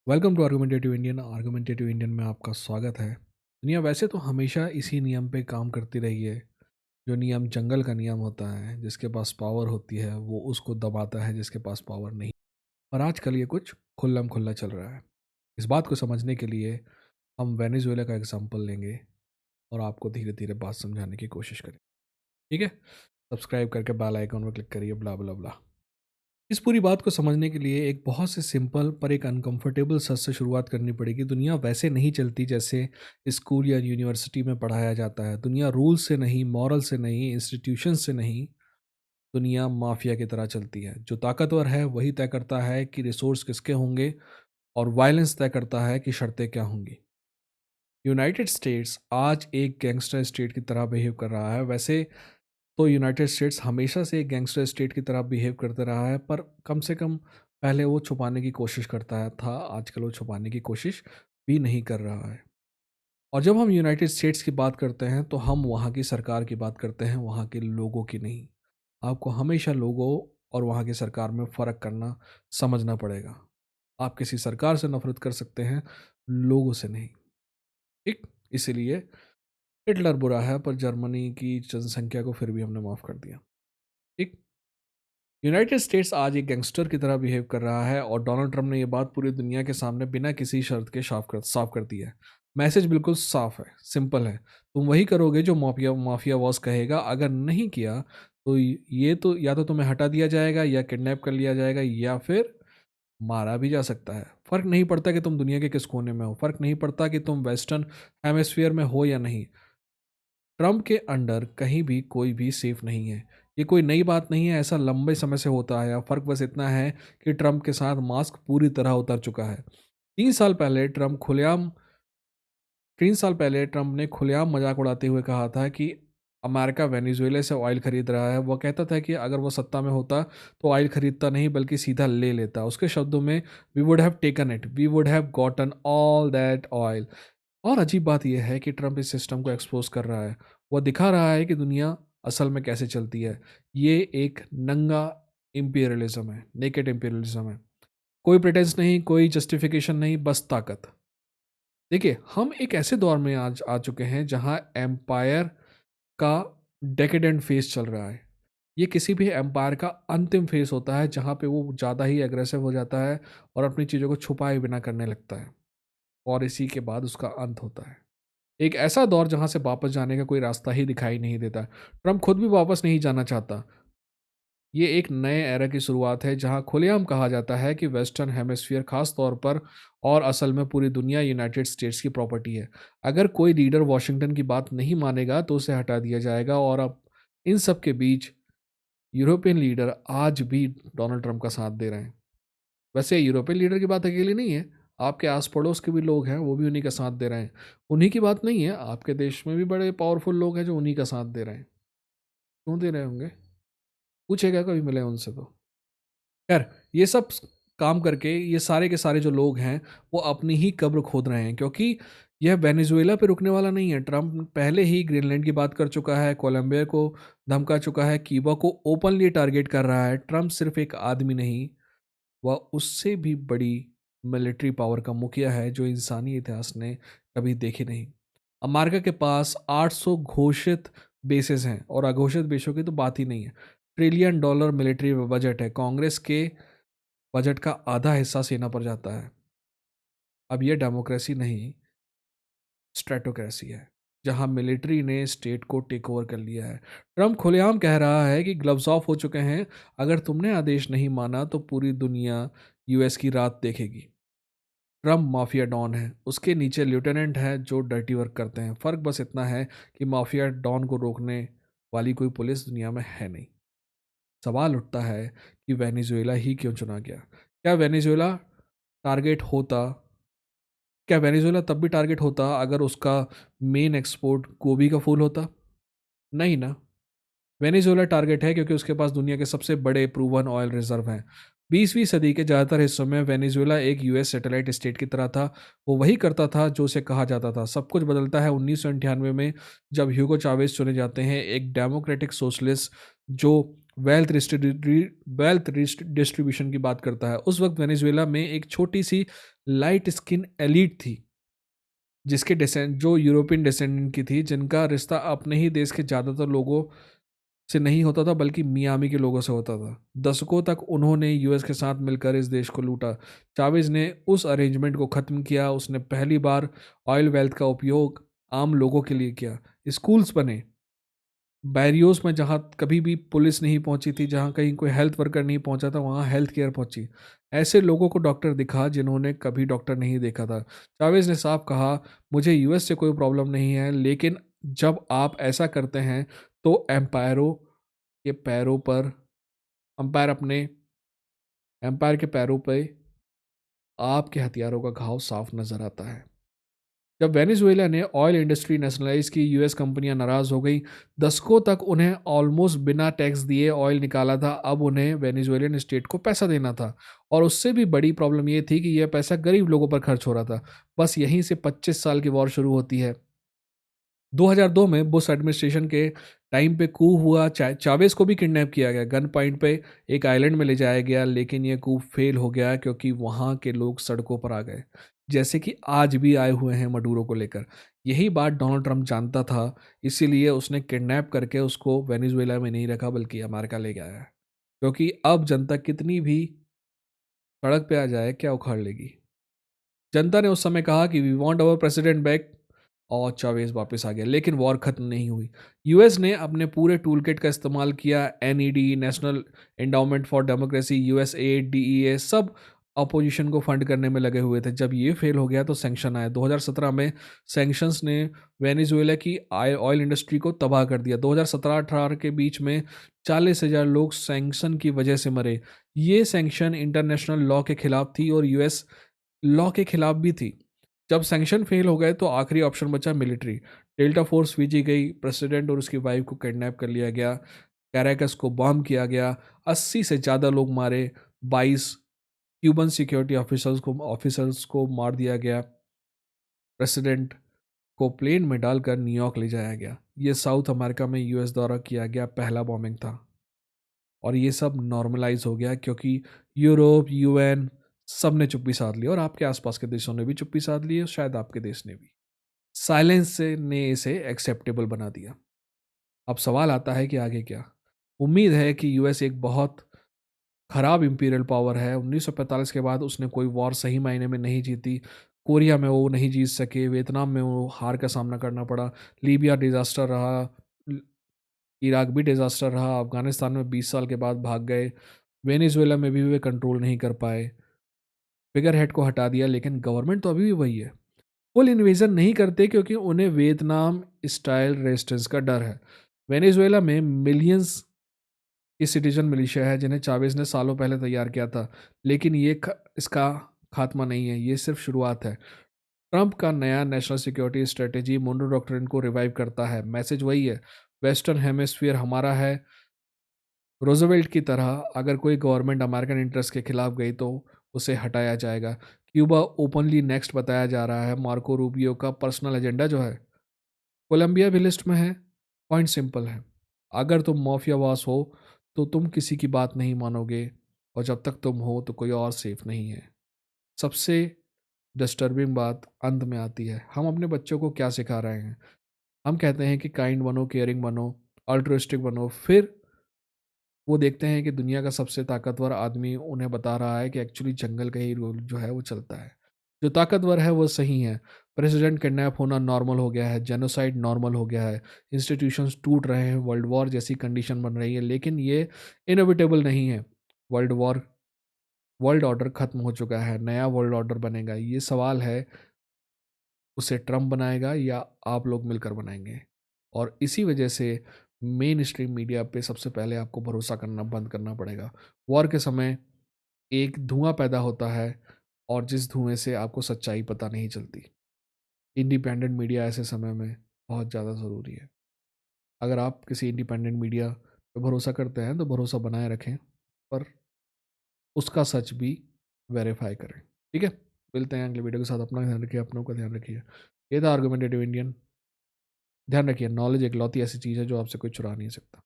Welcome to argumentative Indian में आपका स्वागत है। दुनिया वैसे तो हमेशा इसी नियम पे काम करती रही है। जो नियम जंगल का नियम होता है, जिसके पास पावर होती है वो उसको दबाता है जिसके पास पावर नहीं। और आजकल ये कुछ खुल्लम खुल्ला चल रहा है। इस बात को समझने के लिए हम वेनेजुएला का एग्जांपल लेंगे और आपको धीरे धीरे बात समझाने की कोशिश करेंगे। ठीक है, सब्सक्राइब करके बेल आइकन पर क्लिक करिए, ब्ला ब्ला ब्ला। इस पूरी बात को समझने के लिए एक बहुत से सिंपल पर एक अनकंफर्टेबल सच से शुरुआत करनी पड़ेगी। दुनिया वैसे नहीं चलती जैसे स्कूल या यूनिवर्सिटी में पढ़ाया जाता है। दुनिया रूल से नहीं, मॉरल से नहीं, इंस्टीट्यूशन से नहीं, दुनिया माफिया की तरह चलती है। जो ताकतवर है वही तय करता है कि रिसोर्स किसके होंगे, और वायलेंस तय करता है कि शर्तें क्या होंगी। यूनाइटेड स्टेट्स आज एक गैंगस्टर स्टेट की तरह बिहेव कर रहा है। वैसे तो यूनाइटेड स्टेट्स हमेशा से एक गैंगस्टर स्टेट की तरह बिहेव करते रहा है, पर कम से कम पहले वो छुपाने की कोशिश करता था। आजकल वो छुपाने की कोशिश भी नहीं कर रहा है। और जब हम यूनाइटेड स्टेट्स की बात करते हैं तो हम वहाँ की सरकार की बात करते हैं, वहाँ के लोगों की नहीं। आपको हमेशा लोगों और वहाँ की सरकार में फ़र्क करना समझना पड़ेगा। आप किसी सरकार से नफरत कर सकते हैं, लोगों से नहीं। ठीक, इसीलिए हिटलर बुरा है, पर जर्मनी की जनसंख्या को फिर भी हमने माफ़ कर दिया। ठीक, यूनाइटेड स्टेट्स आज एक गैंगस्टर की तरह बिहेव कर रहा है, और डोनाल्ड ट्रंप ने यह बात पूरी दुनिया के सामने बिना किसी शर्त के साफ कर दी है। मैसेज बिल्कुल साफ है, सिंपल है। तुम वही करोगे जो माफिया माफिया बॉस कहेगा। अगर नहीं किया तो ये तो या तो तुम्हें हटा दिया जाएगा, या किडनैप कर लिया जाएगा, या फिर मारा भी जा सकता है। फर्क नहीं पड़ता कि तुम दुनिया के किस कोने में हो, फर्क नहीं पड़ता कि तुम वेस्टर्न हेमिस्फीयर में हो या नहीं। ट्रंप के अंडर कहीं भी कोई भी सेफ नहीं है। ये कोई नई बात नहीं है, ऐसा लंबे समय से होता है। फ़र्क बस इतना है कि ट्रंप के साथ मास्क पूरी तरह उतर चुका है। 3 साल पहले ट्रंप खुलेआम 3 साल पहले ट्रंप ने खुलेआम मजाक उड़ाते हुए कहा था कि अमेरिका वेनेजुएला से ऑयल खरीद रहा है। वह कहता था कि अगर वो सत्ता में होता तो ऑयल खरीदता नहीं बल्कि सीधा ले लेता। उसके शब्दों में, we would have taken it, we would have gotten all that oil. और अजीब बात यह है कि ट्रंप इस सिस्टम को एक्सपोज कर रहा है। वह दिखा रहा है कि दुनिया असल में कैसे चलती है। ये एक नंगा इंपीरियलिज्म है, नेकेड इंपीरियलिज्म है। कोई प्रिटेंस नहीं, कोई जस्टिफिकेशन नहीं, बस ताकत। देखिए, हम एक ऐसे दौर में आज आ चुके हैं जहां एम्पायर का डेकेडेंट फेज चल रहा है। ये किसी भी एम्पायर का अंतिम फेज होता है, जहां पे वो ज़्यादा ही एग्रेसिव हो जाता है और अपनी चीज़ों को छुपाए बिना करने लगता है, और इसी के बाद उसका अंत होता है। एक ऐसा दौर जहां से वापस जाने का कोई रास्ता ही दिखाई नहीं देता। ट्रंप खुद भी वापस नहीं जाना चाहता। ये एक नए एरा की शुरुआत है जहां खुलेआम कहा जाता है कि वेस्टर्न हेमिस्फीयर खास तौर पर और असल में पूरी दुनिया यूनाइटेड स्टेट्स की प्रॉपर्टी है। अगर कोई लीडर वॉशिंगटन की बात नहीं मानेगा तो उसे हटा दिया जाएगा। और अब इन सब के बीच यूरोपियन लीडर आज भी डोनाल्ड ट्रंप का साथ दे रहे हैं। वैसे यूरोपियन लीडर की बात अकेली नहीं है, आपके आस पड़ोस के भी लोग हैं, वो भी उन्हीं का साथ दे रहे हैं। उन्हीं की बात नहीं है, आपके देश में भी बड़े पावरफुल लोग हैं जो उन्हीं का साथ दे रहे हैं। क्यों दे रहे होंगे? पूछेगा कभी मिले उनसे तो। खैर, ये सब काम करके ये सारे के सारे जो लोग हैं वो अपनी ही कब्र खोद रहे हैं, क्योंकि यह वेनेजुएला पे रुकने वाला नहीं है। ट्रंप पहले ही ग्रीनलैंड की बात कर चुका है, कोलंबिया को धमका चुका है, क्यूबा को ओपनली टारगेट कर रहा है। ट्रंप सिर्फ एक आदमी नहीं, वह उससे भी बड़ी मिलिट्री पावर का मुखिया है जो इंसानी इतिहास ने कभी देखी नहीं। अमेरिका के पास 800 घोषित बेसेस हैं, और अघोषित बेसों की तो बात ही नहीं है। ट्रिलियन डॉलर मिलिट्री बजट है। कांग्रेस के बजट का आधा हिस्सा सेना पर जाता है। अब यह डेमोक्रेसी नहीं, स्ट्रेटोक्रेसी है, जहां मिलिट्री ने स्टेट को टेक ओवर कर लिया है। ट्रंप खुलेआम कह रहा है कि ग्लव्स ऑफ हो चुके हैं। अगर तुमने आदेश नहीं माना तो पूरी दुनिया यूएस की रात देखेगी। ट्रंप माफिया डॉन है, उसके नीचे लेफ्टिनेंट है जो डर्टी वर्क करते हैं। फर्क बस इतना है कि माफिया डॉन को रोकने वाली कोई पुलिस दुनिया में है नहीं। सवाल उठता है कि वेनेजुएला ही क्यों चुना गया। क्या वेनेजुएला टारगेट होता क्या वेनेजुएला तब भी टारगेट होता अगर उसका मेन एक्सपोर्ट गोभी का फूल होता? नहीं ना। वेनेजुएला टारगेट है क्योंकि उसके पास दुनिया के सबसे बड़े प्रूवन ऑयल रिजर्व हैं। 20वीं सदी के ज़्यादातर हिस्सों में वेनेजुएला एक यूएस सैटेलाइट स्टेट की तरह था। वो वही करता था जो उसे कहा जाता था। सब कुछ बदलता है 1998 में, जब ह्यूगो चावेज चुने जाते हैं, एक डेमोक्रेटिक सोशलिस्ट जो वेल्थ डिस्ट्रीब्यूशन की बात करता है। उस वक्त वेनेजुएला में एक छोटी सी लाइट स्किन एलीट थी, जिसके डिसेंड जो यूरोपियन डिसेंडेंट की थी, जिनका रिश्ता अपने ही देश के ज़्यादातर लोगों से नहीं होता था बल्कि मियामी के लोगों से होता था। दशकों तक उन्होंने यूएस के साथ मिलकर इस देश को लूटा। चावेज ने उस अरेंजमेंट को ख़त्म किया। उसने पहली बार ऑयल वेल्थ का उपयोग आम लोगों के लिए किया। स्कूल्स बने बैरियोस में, जहाँ कभी भी पुलिस नहीं पहुंची थी, जहाँ कहीं कोई हेल्थ वर्कर नहीं पहुंचा था, वहाँ हेल्थ केयर पहुंची। ऐसे लोगों को डॉक्टर दिखा जिन्होंने कभी डॉक्टर नहीं देखा था। चावेज ने साफ कहा, मुझे यूएस से कोई प्रॉब्लम नहीं है, लेकिन जब आप ऐसा करते हैं तो एम्पायरों के पैरों पर अंपायर अपने एम्पायर के पैरों पे आपके हथियारों का घाव साफ नजर आता है। जब वेनेजुएला ने ऑयल इंडस्ट्री नेशनलाइज की, यूएस कंपनियां नाराज हो गई। दशकों तक उन्हें ऑलमोस्ट बिना टैक्स दिए ऑयल निकाला था। अब उन्हें वेनेजुएलियन स्टेट को पैसा देना था, और उससे भी बड़ी प्रॉब्लम यह थी कि यह पैसा गरीब लोगों पर खर्च हो रहा था। बस यहीं से 25 साल की वॉर शुरू होती है। 2002 में बुश एडमिनिस्ट्रेशन के टाइम पे कू हुआ। चावेज को भी किडनैप किया गया, गन पॉइंट पे एक आइलैंड में ले जाया गया, लेकिन ये कू फेल हो गया क्योंकि वहाँ के लोग सड़कों पर आ गए, जैसे कि आज भी आए हुए हैं मडूरो को लेकर। यही बात डोनाल्ड ट्रंप जानता था, इसीलिए उसने किडनैप करके उसको वेनेजुएला में नहीं रखा बल्कि अमेरिका ले गया है, क्योंकि अब जनता कितनी भी सड़क पे आ जाए क्या उखाड़ लेगी। जनता ने उस समय कहा कि we want our president back, और चावेज वापस आ गया, लेकिन वॉर खत्म नहीं हुई। यूएस ने अपने पूरे टूल किट का इस्तेमाल किया। NED, national endowment for democracy, USAID, DEA, सब अपोजिशन को फंड करने में लगे हुए थे। जब ये फेल हो गया तो सैंक्शन आए। 2017 में सैंक्शंस ने वेनेजुएला की ऑयल इंडस्ट्री को तबाह कर दिया। 2017-18 के बीच में 40,000 लोग सैंक्शन की वजह से मरे। ये सैंक्शन इंटरनेशनल लॉ के खिलाफ थी और यूएस लॉ के खिलाफ भी थी। जब सैंक्शन फेल हो गए तो आखिरी ऑप्शन बचा मिलिट्री। डेल्टा फोर्स भेजी गई, प्रेसिडेंट और उसकी वाइफ को किडनैप कर लिया गया, कैराकस को बॉम्ब किया गया, 80 से ज़्यादा लोग मारे, 22 क्यूबन सिक्योरिटी ऑफिसर्स को मार दिया गया। प्रेसिडेंट को प्लेन में डालकर न्यूयॉर्क ले जाया गया। ये साउथ अमेरिका में यूएस द्वारा किया गया पहला बॉम्बिंग था, और ये सब नॉर्मलाइज हो गया क्योंकि यूरोप, यूएन, सब ने चुप्पी साध ली, और आपके आसपास के देशों ने भी चुप्पी साध ली, और शायद आपके देश ने भी। साइलेंस से ने इसे एक्सेप्टेबल बना दिया। अब सवाल आता है कि आगे क्या। उम्मीद है कि यूएस एक बहुत खराब इंपीरियल पावर है। 1945 के बाद उसने कोई वॉर सही मायने में नहीं जीती। कोरिया में वो नहीं जीत सके, वियतनाम में वो हार का सामना करना पड़ा, लीबिया डिजास्टर रहा, इराक भी डिजास्टर रहा, अफगानिस्तान में 20 साल के बाद भाग गए, वेनेजुएला में भी वे कंट्रोल नहीं कर पाए, फिगर हेड को हटा दिया, लेकिन गवर्नमेंट तो अभी भी वही है। फुल इन्वेजन नहीं करते क्योंकि उन्हें वियतनाम स्टाइल रेजिस्टेंस का डर है। वेनेजुएला में मिलियंस की सिटीजन मिलिशिया है जिन्हें चावेज ने सालों पहले तैयार किया था, लेकिन इसका खात्मा नहीं है, ये सिर्फ शुरुआत है। ट्रंप का नया नेशनल सिक्योरिटी स्ट्रेटेजी मोन्रो डॉक्ट्रिन को रिवाइव करता है। मैसेज वही है, वेस्टर्न हेमिस्फीयर हमारा है। रोजवेल्ट की तरह अगर कोई गवर्नमेंट अमेरिकन इंटरेस्ट के खिलाफ गई तो उसे हटाया जाएगा। क्यूबा ओपनली नेक्स्ट बताया जा रहा है। मार्को रूबियो का पर्सनल एजेंडा जो है, कोलंबिया भी लिस्ट में है। पॉइंट सिंपल है, अगर तुम माफिया बॉस हो तो तुम किसी की बात नहीं मानोगे, और जब तक तुम हो तो कोई और सेफ नहीं है। सबसे डिस्टर्बिंग बात अंत में आती है, हम अपने बच्चों को क्या सिखा रहे हैं। हम कहते हैं कि काइंड बनो, केयरिंग बनो, अल्ट्रुइस्टिक बनो, फिर वो देखते हैं कि दुनिया का सबसे ताकतवर आदमी उन्हें बता रहा है कि एक्चुअली जंगल का ही रूल जो है वो चलता है। जो ताकतवर है वो सही है। प्रेसिडेंट किडनैप होना नॉर्मल हो गया है, जेनोसाइड नॉर्मल हो गया है, इंस्टीट्यूशंस टूट रहे हैं, वर्ल्ड वॉर जैसी कंडीशन बन रही है, लेकिन ये इनएविटेबल नहीं है। वर्ल्ड वॉर वर्ल्ड ऑर्डर खत्म हो चुका है, नया वर्ल्ड ऑर्डर बनेगा। ये सवाल है, उसे ट्रम्प बनाएगा या आप लोग मिलकर बनाएंगे। और इसी वजह से मेन स्ट्रीम मीडिया पे सबसे पहले आपको भरोसा करना बंद करना पड़ेगा। वॉर के समय एक धुआं पैदा होता है, और जिस धुएं से आपको सच्चाई पता नहीं चलती। इंडिपेंडेंट मीडिया ऐसे समय में बहुत ज़्यादा ज़रूरी है। अगर आप किसी इंडिपेंडेंट मीडिया पे भरोसा करते हैं तो भरोसा बनाए रखें, पर उसका सच भी वेरीफाई करें। ठीक है, मिलते हैं अगले वीडियो के साथ। अपना ध्यान रखिए, अपनों का ध्यान रखिए। ये था आर्गुमेंटेटिव इंडियन। ध्यान रखिए, नॉलेज एक लौती ऐसी चीज़ है जो आपसे कोई चुरा नहीं सकता।